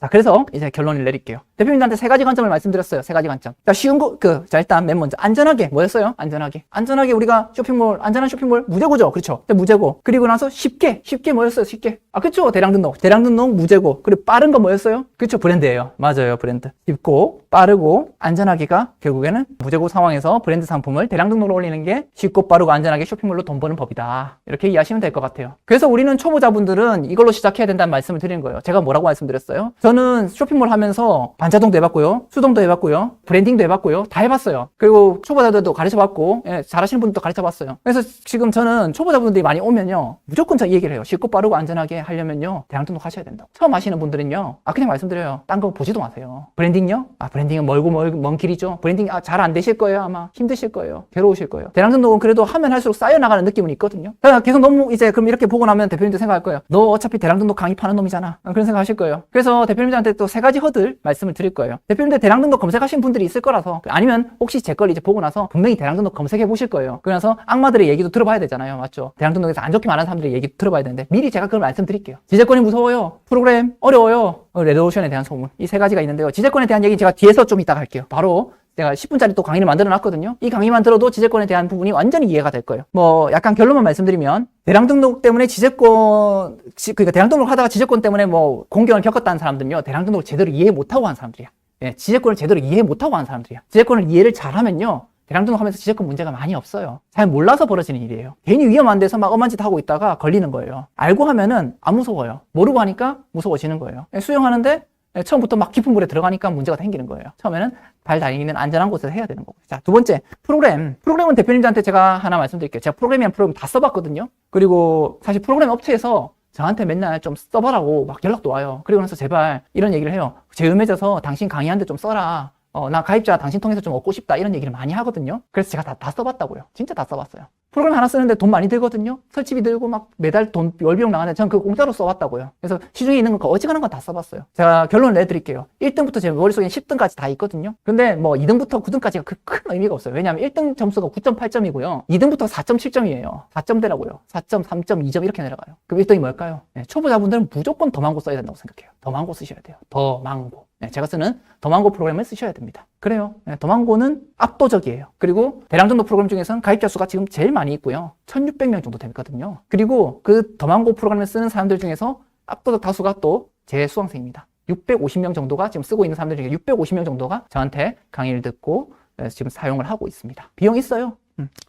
자, 그래서 이제 결론을 내릴게요. 대표님들한테 세 가지 관점을 말씀드렸어요. 세 가지 관점. 자, 쉬운 거, 자, 일단 맨 먼저. 안전하게. 뭐였어요? 안전하게. 안전하게 우리가 쇼핑몰, 안전한 쇼핑몰, 무재고죠. 그렇죠. 무재고. 그리고 나서 쉽게 뭐였어요? 쉽게. 아, 그렇죠. 대량 등록, 무재고. 그리고 빠른 거 뭐였어요? 그렇죠. 브랜드예요. 맞아요. 브랜드. 쉽고, 빠르고, 안전하게가 결국에는 무재고 상황에서 브랜드 상품을 대량 등록으로 올리는 게 쉽고 빠르고 안전하게 쇼핑몰로 돈 버는 법이다. 이렇게 이해하시면 될 것 같아요. 그래서 우리는 초보자분들은 이걸로 시작해야 된다는 말씀을 드리는 거예요. 제가 뭐라고 말씀드렸어요? 저는 쇼핑몰 하면서 반자동도 해봤고요, 수동도 해봤고요, 브랜딩도 해봤고요, 다 해봤어요. 그리고 초보자들도 가르쳐봤고, 예, 잘하시는 분들도 가르쳐봤어요. 그래서 지금 저는 초보자분들이 많이 오면요, 무조건 저 이 얘기를 해요. 쉽고 빠르고 안전하게 하려면요, 대량 등록하셔야 된다고. 처음 하시는 분들은요, 그냥 말씀드려요. 딴 거 보지도 마세요. 브랜딩요? 브랜딩은 먼 길이죠. 브랜딩 잘 안 되실 거예요. 아마 힘드실 거예요. 괴로우실 거예요. 대량 등록은 그래도 하면 할수록 쌓여나가는 느낌은 있거든요. 그러니까 계속 너무 이제 그럼 이렇게 보고 나면 대표님도 생각할 거예요. 너 어차피 대량 등록 강의 파는 놈이잖아. 그런 생각 하실 거예요. 그래서 대표님들한테 또 세 가지 허들 말씀을 드릴 거예요. 대표님들 대량 등록 검색하신 분들이 있을 거라서, 아니면 혹시 제 걸 이제 보고 나서 분명히 대량 등록 검색해 보실 거예요. 그래서 악마들의 얘기도 들어봐야 되잖아요. 맞죠? 대량 등록에서 안 좋게 말하는 사람들의 얘기도 들어봐야 되는데 미리 제가 그걸 말씀드릴게요. 지재권이 무서워요. 프로그램 어려워요. 레드오션에 대한 소문. 이 세 가지가 있는데요. 지재권에 대한 얘기 제가 뒤에서 좀 이따가 할게요. 바로 제가 10분짜리 또 강의를 만들어 놨거든요. 이 강의만 들어도 지재권에 대한 부분이 완전히 이해가 될 거예요. 뭐 약간 결론만 말씀드리면, 대량 등록 때문에 그러니까 대량 등록 하다가 지재권 때문에 뭐 공경을 겪었다는 사람들은요, 대량 등록을 제대로 이해 못하고 하는 사람들이야. 예, 지재권을 제대로 이해 못하고 하는 사람들이야. 지재권을 이해를 잘하면요, 대량 등록하면서 지재권 문제가 많이 없어요. 잘 몰라서 벌어지는 일이에요. 괜히 위험한 데서 막 엄한 짓 하고 있다가 걸리는 거예요. 알고 하면은 안 무서워요. 모르고 하니까 무서워지는 거예요. 예, 수영하는데 처음부터 막 깊은 물에 들어가니까 문제가 생기는 거예요. 처음에는 발 다니는 안전한 곳에서 해야 되는 거고. 자, 두 번째, 프로그램은 대표님들한테 제가 하나 말씀드릴게요. 제가 프로그램이란 프로그램 다 써봤거든요. 그리고 사실 프로그램 업체에서 저한테 맨날 좀 써봐라고 막 연락도 와요. 그리고 나서 제발 이런 얘기를 해요. 제음해져서 당신 강의하는데 좀 써라. 나 가입자 당신 통해서 좀 얻고 싶다. 이런 얘기를 많이 하거든요. 그래서 제가 다 써봤다고요. 진짜 다 써봤어요. 프로그램 하나 쓰는데 돈 많이 들거든요. 설치비 들고 막 매달 돈 월비용 나가는데 저는 그거 공짜로 써봤다고요. 그래서 시중에 있는 거 어지간한 건 다 써봤어요. 제가 결론을 내드릴게요. 1등부터 제 머릿속에 10등까지 다 있거든요. 근데 뭐 2등부터 9등까지가 큰 의미가 없어요. 왜냐하면 1등 점수가 9.8점이고요. 2등부터 4.7점이에요. 4점대라고요. 4점, 3점, 2점 이렇게 내려가요. 그럼 1등이 뭘까요? 네, 초보자분들은 무조건 더망고 써야 된다고 생각해요. 더망고 쓰셔야 돼요. 더망고. 네, 제가 쓰는 더망고 프로그램을 쓰셔야 됩니다. 그래요. 네, 더망고는 압도적이에요. 그리고 대량 등록 프로그램 중에서는 가입자 수가 지금 제일 많이 있고요. 1600명 정도 되거든요. 그리고 그 더망고 프로그램을 쓰는 사람들 중에서 압도적 다수가 또 제 수강생입니다. 650명 정도가 지금 쓰고 있는 사람들 중에 650명 정도가 저한테 강의를 듣고 지금 사용을 하고 있습니다. 비용 있어요.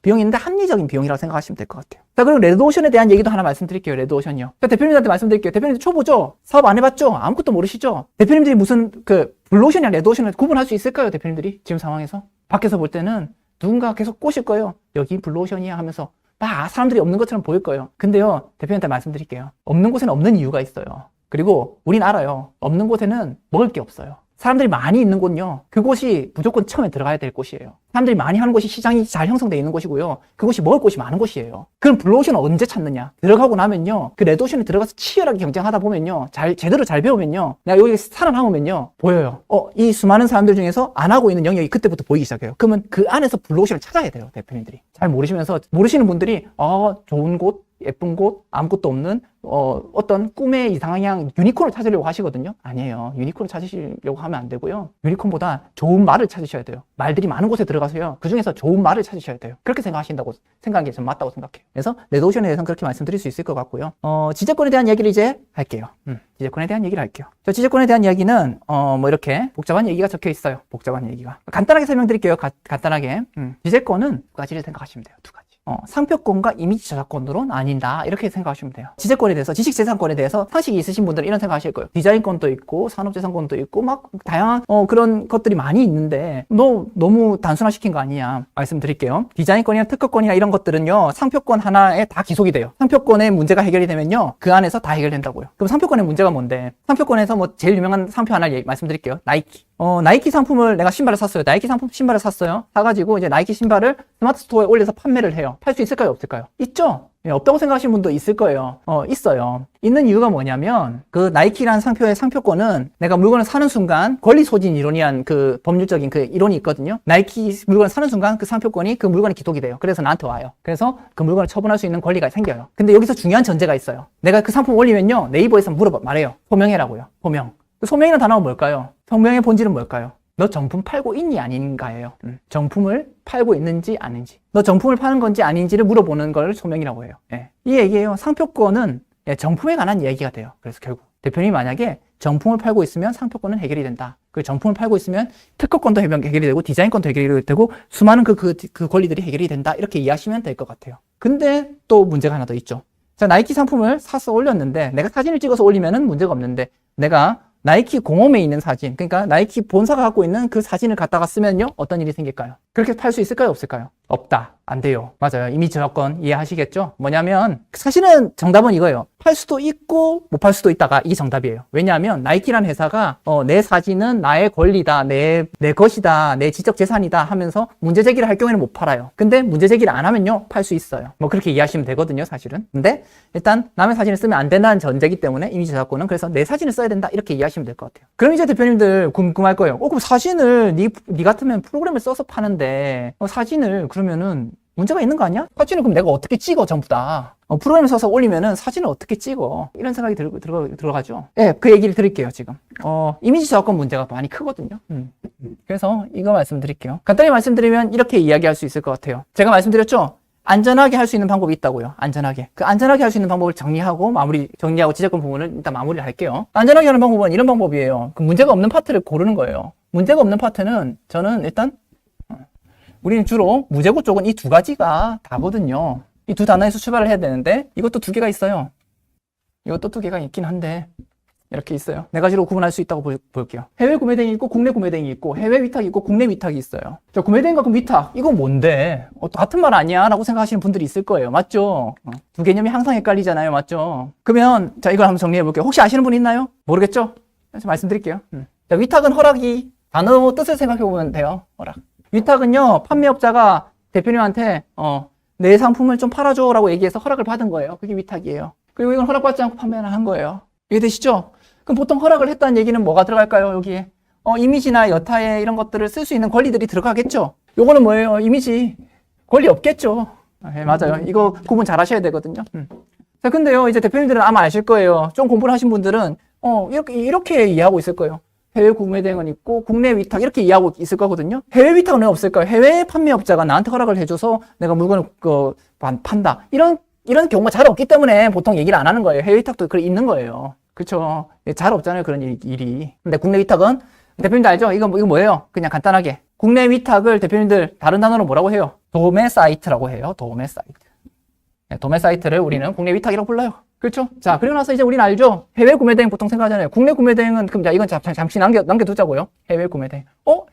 비용이 있는데 합리적인 비용이라고 생각하시면 될 것 같아요. 자, 그리고 레드오션에 대한 얘기도 하나 말씀드릴게요. 레드오션이요. 그러니까 대표님들한테 말씀드릴게요. 대표님들 초보죠? 사업 안 해봤죠? 아무것도 모르시죠? 대표님들이 무슨 블루오션이랑 레드오션을 구분할 수 있을까요? 대표님들이 지금 상황에서 밖에서 볼 때는 누군가 계속 꼬실 거예요. 여기 블루오션이야 하면서 막 사람들이 없는 것처럼 보일 거예요. 근데요, 대표님한테 말씀드릴게요. 없는 곳에는 없는 이유가 있어요. 그리고 우린 알아요. 없는 곳에는 먹을 게 없어요. 사람들이 많이 있는 곳은요, 그곳이 무조건 처음에 들어가야 될 곳이에요. 사람들이 많이 하는 곳이 시장이 잘 형성되어 있는 곳이고요. 그곳이 먹을 곳이 많은 곳이에요. 그럼 블루오션은 언제 찾느냐? 들어가고 나면요, 그 레드오션에 들어가서 치열하게 경쟁하다 보면요, 제대로 잘 배우면요, 내가 여기 살아남으면요, 보여요. 이 수많은 사람들 중에서 안 하고 있는 영역이 그때부터 보이기 시작해요. 그러면 그 안에서 블루오션을 찾아야 돼요, 대표님들이. 잘 모르시는 분들이, 좋은 곳, 예쁜 곳, 아무것도 없는 어떤 꿈의 이상향 유니콘을 찾으려고 하시거든요. 아니에요. 유니콘을 찾으시려고 하면 안 되고요. 유니콘보다 좋은 말을 찾으셔야 돼요. 말들이 많은 곳에 들어가서요, 그 중에서 좋은 말을 찾으셔야 돼요. 그렇게 생각하는 게 전 맞다고 생각해요. 그래서 레드오션에 대해서는 그렇게 말씀드릴 수 있을 것 같고요. 지재권에 대한 얘기를 이제 할게요. 지재권에 대한 얘기를 할게요. 저 지재권에 대한 이야기는 뭐 이렇게 복잡한 얘기가 적혀 있어요. 복잡한 얘기가. 간단하게 설명드릴게요. 간단하게. 지재권은 두 가지를 생각하시면 돼요. 두 가지. 상표권과 이미지 저작권으로 나뉜다. 이렇게 생각하시면 돼요. 지재권에 대해서, 지식재산권에 대해서 상식이 있으신 분들은 이런 생각하실 거예요. 디자인권도 있고 산업재산권도 있고 막 다양한 그런 것들이 많이 있는데 너무 단순화시킨 거 아니냐 말씀드릴게요. 디자인권이나 특허권이나 이런 것들은요, 상표권 하나에 다 기속이 돼요. 상표권의 문제가 해결이 되면요, 그 안에서 다 해결된다고요. 그럼 상표권의 문제가 뭔데? 상표권에서 뭐 제일 유명한 상표 하나 말씀드릴게요. 나이키. 나이키 상품을 내가 신발을 샀어요. 나이키 상품 신발을 샀어요. 사가지고 이제 나이키 신발을 스마트 스토어에 올려서 판매를 해요. 팔 수 있을까요? 없을까요? 있죠? 예, 없다고 생각하시는 분도 있을 거예요. 있어요. 있는 이유가 뭐냐면, 그 나이키라는 상표의 상표권은 내가 물건을 사는 순간 권리 소진 이론이란 그 법률적인 그 이론이 있거든요. 나이키 물건을 사는 순간 그 상표권이 그 물건에 기록이 돼요. 그래서 나한테 와요. 그래서 그 물건을 처분할 수 있는 권리가 생겨요. 근데 여기서 중요한 전제가 있어요. 내가 그 상품 올리면요, 네이버에서 말해요. 포명해라고요. 포명. 소명이라는 단어가 뭘까요? 소명의 본질은 뭘까요? 너 정품 팔고 있니 아닌가예요. 정품을 팔고 있는지 아닌지, 너 정품을 파는 건지 아닌지를 물어보는 걸 소명이라고 해요. 예. 이 얘기예요. 상표권은 정품에 관한 얘기가 돼요. 그래서 결국 대표님이 만약에 정품을 팔고 있으면 상표권은 해결이 된다. 그 정품을 팔고 있으면 특허권도 해결이 되고 디자인권도 해결이 되고 수많은 그 권리들이 해결이 된다. 이렇게 이해하시면 될 것 같아요. 근데 또 문제가 하나 더 있죠. 자, 나이키 상품을 사서 올렸는데 내가 사진을 찍어서 올리면은 문제가 없는데 내가 나이키 공홈에 있는 사진, 그러니까 나이키 본사가 갖고 있는 그 사진을 갖다가 쓰면요, 어떤 일이 생길까요? 그렇게 팔 수 있을까요? 없을까요? 없다. 안 돼요. 맞아요. 이미지 저작권 이해하시겠죠? 뭐냐면 사실은 정답은 이거예요. 팔 수도 있고 못 팔 수도 있다가 이게 정답이에요. 왜냐하면 나이키라는 회사가 내 사진은 나의 권리다, 내 것이다, 내 지적 재산이다 하면서 문제 제기를 할 경우에는 못 팔아요. 근데 문제 제기를 안 하면요, 팔 수 있어요. 뭐 그렇게 이해하시면 되거든요, 사실은. 근데 일단 남의 사진을 쓰면 안 된다는 전제이기 때문에 이미지 저작권은, 그래서 내 사진을 써야 된다 이렇게 이해하시면 될 것 같아요. 그럼 이제 대표님들 궁금할 거예요. 그럼 사진을 니 같으면 프로그램을 써서 파는데 사진을 그러면은 문제가 있는 거 아니야? 사진을 그럼 내가 어떻게 찍어 전부 다. 프로그램을 써서 올리면은 사진을 어떻게 찍어? 이런 생각이 들어가죠. 예, 그 얘기를 드릴게요, 지금. 이미지 저작권 문제가 많이 크거든요. 그래서 이거 말씀드릴게요. 간단히 말씀드리면 이렇게 이야기할 수 있을 것 같아요. 제가 말씀드렸죠? 안전하게 할 수 있는 방법이 있다고요. 안전하게. 그 안전하게 할 수 있는 방법을 정리하고 지적권 부분을 일단 마무리를 할게요. 안전하게 하는 방법은 이런 방법이에요. 그 문제가 없는 파트를 고르는 거예요. 문제가 없는 파트는 저는 일단 우리는 주로 무제고 쪽은 이 두 가지가 다거든요. 이 두 단어에서 출발을 해야 되는데 이것도 두 개가 있어요. 이것도 두 개가 있긴 한데 이렇게 있어요. 네 가지로 구분할 수 있다고 볼게요. 해외 구매 대행이 있고 국내 구매 대행이 있고 해외 위탁이 있고 국내 위탁이 있어요. 자, 구매 대행과 위탁 이거 뭔데? 같은 말 아니야? 라고 생각하시는 분들이 있을 거예요. 맞죠? 두 개념이 항상 헷갈리잖아요. 맞죠? 그러면 자, 이걸 한번 정리해 볼게요. 혹시 아시는 분 있나요? 모르겠죠? 말씀드릴게요. 자, 위탁은 허락이, 단어 뜻을 생각해 보면 돼요. 허락. 위탁은요, 판매업자가 대표님한테 내 상품을 좀 팔아줘 라고 얘기해서 허락을 받은 거예요. 그게 위탁이에요. 그리고 이건 허락받지 않고 판매를 한 거예요. 이해되시죠? 그럼 보통 허락을 했다는 얘기는 뭐가 들어갈까요? 여기에 이미지나 여타의 이런 것들을 쓸 수 있는 권리들이 들어가겠죠? 요거는 뭐예요? 이미지 권리 없겠죠? 네, 맞아요. 이거 구분 잘 하셔야 되거든요. 자, 근데요, 이제 대표님들은 아마 아실 거예요. 좀 공부를 하신 분들은 이렇게 이해하고 있을 거예요. 해외 구매 대행은 있고 국내 위탁 이렇게 이해하고 있을 거거든요. 해외 위탁은 왜 없을까요? 해외 판매업자가 나한테 허락을 해줘서 내가 물건을 판다. 이런 경우가 잘 없기 때문에 보통 얘기를 안 하는 거예요. 해외 위탁도 있는 거예요. 그렇죠? 잘 없잖아요, 그런 일이. 근데 국내 위탁은 대표님들 알죠? 이거 뭐예요? 그냥 간단하게 국내 위탁을 대표님들 다른 단어로 뭐라고 해요? 도매 사이트라고 해요. 도매 사이트. 네, 도매 사이트를 우리는 국내 위탁이라고 불러요. 그렇죠? 자, 그리고 나서 이제 우리는 알죠? 해외 구매 대행 보통 생각하잖아요. 국내 구매 대행은, 그럼 자, 이건 잠시 남겨두자고요. 해외 구매 대행.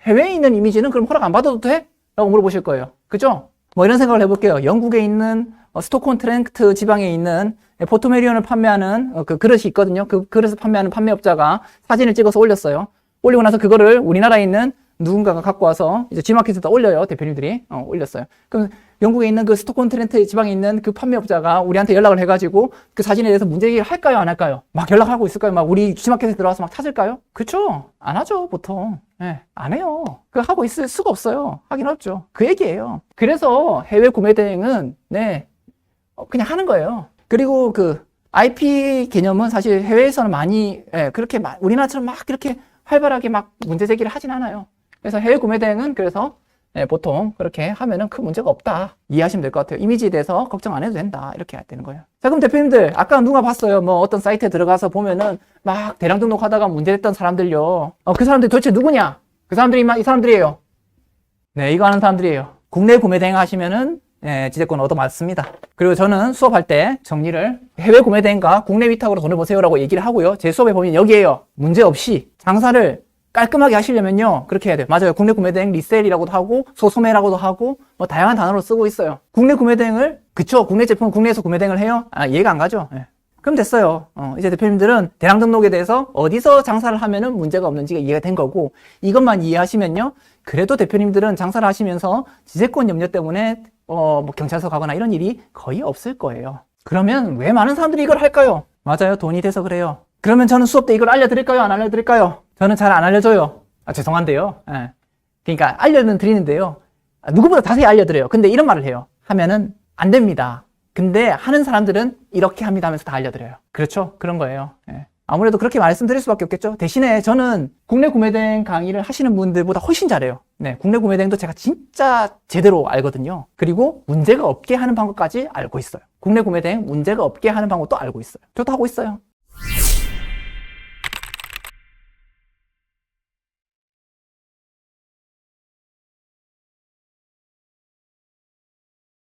해외에 있는 이미지는 그럼 허락 안 받아도 돼? 라고 물어보실 거예요. 그죠? 뭐 이런 생각을 해볼게요. 영국에 있는 스톡홀m 트랭크트 지방에 있는 포토메리온을 판매하는 그 그릇이 있거든요. 그 그릇을 판매하는 판매업자가 사진을 찍어서 올렸어요. 올리고 나서 그거를 우리나라에 있는 누군가가 갖고 와서 이제 G마켓에다 올려요. 대표님들이 올렸어요. 그럼 영국에 있는 그 스톡홀m 트렌트 지방에 있는 그 판매업자가 우리한테 연락을 해가지고 그 사진에 대해서 문제 제기를 할까요? 안 할까요? 막 연락하고 있을까요? 막 우리 G마켓에 들어와서 막 찾을까요? 그렇죠? 안 하죠, 보통. 네, 안 해요. 그거 하고 있을 수가 없어요. 하긴 없죠. 그 얘기예요. 그래서 해외 구매 대행은 그냥 하는 거예요. 그리고 그 IP 개념은 사실 해외에서는 많이 그렇게 우리나라처럼 막 이렇게 활발하게 막 문제 제기를 하진 않아요. 그래서 해외 구매 대행은 그래서 보통 그렇게 하면은 큰 문제가 없다 이해하시면 될 것 같아요. 이미지에 대해서 걱정 안 해도 된다 이렇게 해야 되는 거예요. 자, 그럼 대표님들 아까 누가 봤어요? 뭐 어떤 사이트에 들어가서 보면은 막 대량 등록하다가 문제됐던 사람들요. 그 사람들이 도대체 누구냐? 그 사람들이 이 사람들이에요. 네, 이거 하는 사람들이에요. 국내 구매 대행 하시면은 지재권 얻어맞습니다. 그리고 저는 수업할 때 정리를 해외 구매 대행과 국내 위탁으로 돈을 버세요라고 얘기를 하고요. 제 수업에 보면 여기에요. 문제 없이 장사를 깔끔하게 하시려면요, 그렇게 해야 돼요. 맞아요. 국내 구매 대행 리셀이라고도 하고 소소매라고도 하고 뭐 다양한 단어로 쓰고 있어요. 국내 구매 대행을, 그쵸? 국내 제품은 국내에서 구매 대행을 해요? 이해가 안 가죠? 그럼 됐어요. 이제 대표님들은 대량 등록에 대해서 어디서 장사를 하면은 문제가 없는지가 이해가 된 거고, 이것만 이해하시면요, 그래도 대표님들은 장사를 하시면서 지재권 염려 때문에 뭐 경찰서 가거나 이런 일이 거의 없을 거예요. 그러면 왜 많은 사람들이 이걸 할까요? 맞아요. 돈이 돼서 그래요. 그러면 저는 수업 때 이걸 알려드릴까요? 안 알려드릴까요? 저는 잘 안 알려줘요. 죄송한데요. 그러니까 알려는 드리는데요. 누구보다 자세히 알려드려요. 근데 이런 말을 해요. 하면은 안 됩니다. 근데 하는 사람들은 이렇게 합니다 하면서 다 알려드려요. 그렇죠? 그런 거예요. 아무래도 그렇게 말씀드릴 수밖에 없겠죠. 대신에 저는 국내 구매대행 강의를 하시는 분들보다 훨씬 잘해요. 네, 국내 구매대행도 제가 진짜 제대로 알거든요. 그리고 문제가 없게 하는 방법까지 알고 있어요. 국내 구매대행 문제가 없게 하는 방법도 알고 있어요. 저도 하고 있어요.